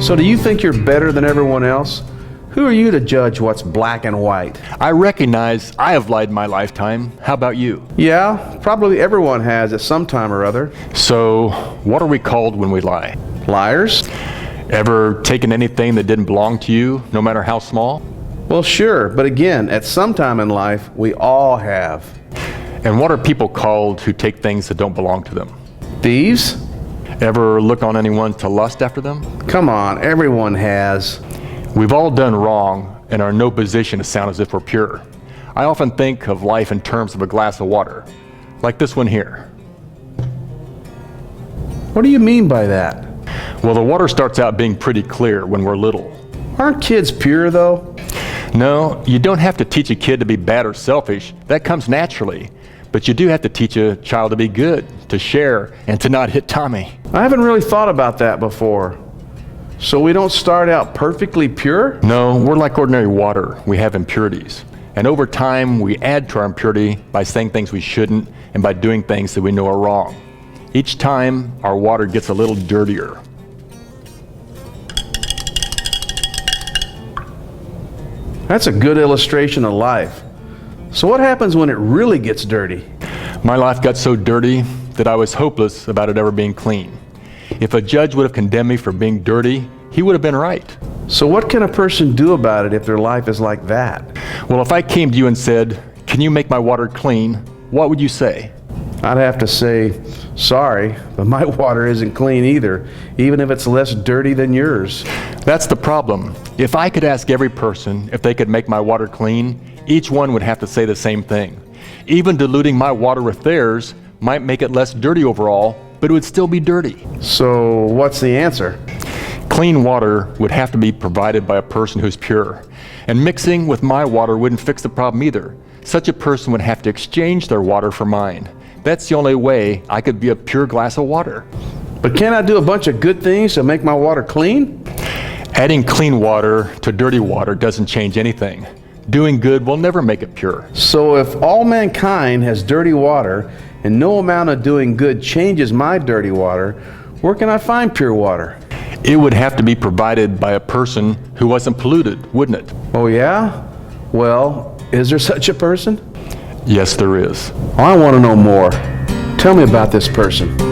So do you think you're better than everyone else? Who are you to judge what's black and white? I recognize I have lied in my lifetime. How about you? Yeah, probably everyone has at some time or other. So, what are we called when we lie? Liars? Ever taken anything that didn't belong to you, no matter how small? Well, sure, but again, at some time in life, we all have. And what are people called who take things that don't belong to them? Thieves? Ever look on anyone to lust after them? Come on, everyone has. We've all done wrong and are in no position to sound as if we're pure. I often think of life in terms of a glass of water, like this one here. What do you mean by that? Well, the water starts out being pretty clear when we're little. Aren't kids pure, though? No, you don't have to teach a kid to be bad or selfish. That comes naturally. But you do have to teach a child to be good, to share, and to not hit Tommy. I haven't really thought about that before. So we don't start out perfectly pure? No, we're like ordinary water. We have impurities. And over time, we add to our impurity by saying things we shouldn't and by doing things that we know are wrong. Each time, our water gets a little dirtier. That's a good illustration of life. So what happens when it really gets dirty? My life got so dirty that I was hopeless about it ever being clean. If a judge would have condemned me for being dirty, he would have been right. So what can a person do about it if their life is like that? Well, if I came to you and said, "Can you make my water clean?" what would you say? I'd have to say, sorry, but my water isn't clean either, even if it's less dirty than yours. That's the problem. If I could ask every person if they could make my water clean, each one would have to say the same thing. Even diluting my water with theirs might make it less dirty overall, but it would still be dirty. So what's the answer? Clean water would have to be provided by a person who's pure. And mixing with my water wouldn't fix the problem either. Such a person would have to exchange their water for mine. That's the only way I could be a pure glass of water. But can't I do a bunch of good things to make my water clean? Adding clean water to dirty water doesn't change anything. Doing good will never make it pure. So if all mankind has dirty water and no amount of doing good changes my dirty water, where can I find pure water? It would have to be provided by a person who wasn't polluted, wouldn't it? Oh yeah? Well, is there such a person? Yes, there is. I want to know more. Tell me about this person.